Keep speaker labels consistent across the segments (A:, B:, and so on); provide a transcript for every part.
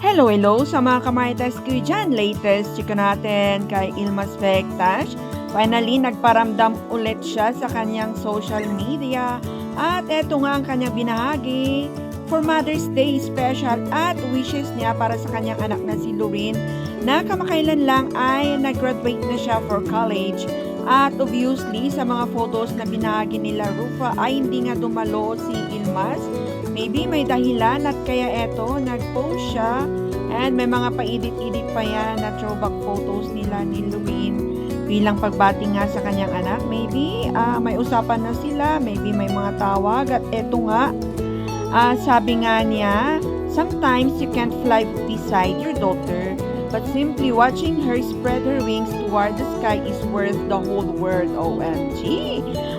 A: Hello sa mga kamarites ko dyan. Latest chika natin kay Ilmas Vectash. Finally, nagparamdam ulit siya sa kanyang social media. At eto nga ang kanyang binahagi for Mother's Day special at wishes niya para sa kanyang anak na si Loreen na kamakailan lang ay nag-graduate na siya for college. At obviously, sa mga photos na binahagi nila Rufa ay hindi nga dumalo si Ilmas. Maybe may dahilan at kaya eto, nag-post siya and may mga pa-edit-edit pa yan na throwback photos nila ni Loreen bilang pagbati nga sa kanyang anak. Maybe may usapan na sila, maybe may mga tawag at eto nga, sabi nga niya, sometimes you can't fly beside your daughter, but simply watching her spread her wings toward the sky is worth the whole world. OMG!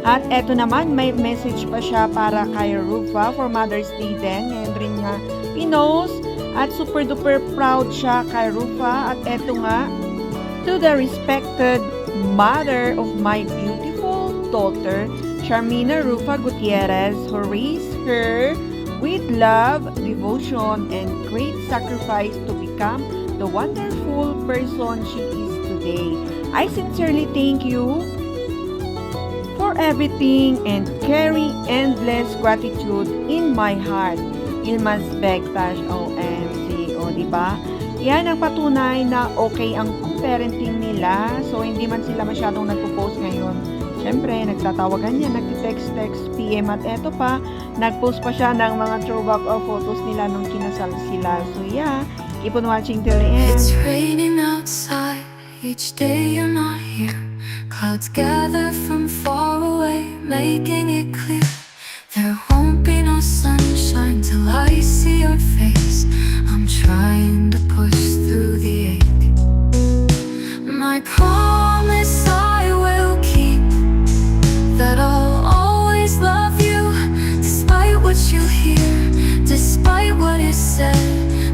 A: At eto naman, may message pa siya para kay Rufa for Mother's Day din. Ngayon rin nga pinost at super duper proud siya kay Rufa. At eto nga, to the respected mother of my beautiful daughter, Charmina Rufa Gutierrez, who raised her with love, devotion, and great sacrifice to become the wonderful person she is today. I sincerely thank you for everything and carry endless gratitude in my heart. Ilmas Vectash, OMG. O, diba? Yan ang patunay na okay ang parenting nila. So, hindi man sila masyadong nagpo-post ngayon. Siyempre, nagtatawagan niya, nagtitext-text, PM, at eto pa, nagpost pa siya ng mga throwback photos nila nung kinasal sila. So, yeah, keep on watching till the end.
B: It's raining outside, each day you're not here. Clouds gather from far away, making it clear there won't be no sunshine till I see your face. I'm trying to push through the ache. My promise I will keep, that I'll always love you, despite what you hear, despite what is said.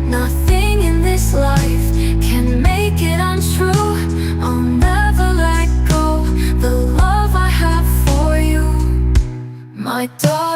B: Nothing in this life can make it untrue. I'll never let go the love I have for you, my daughter.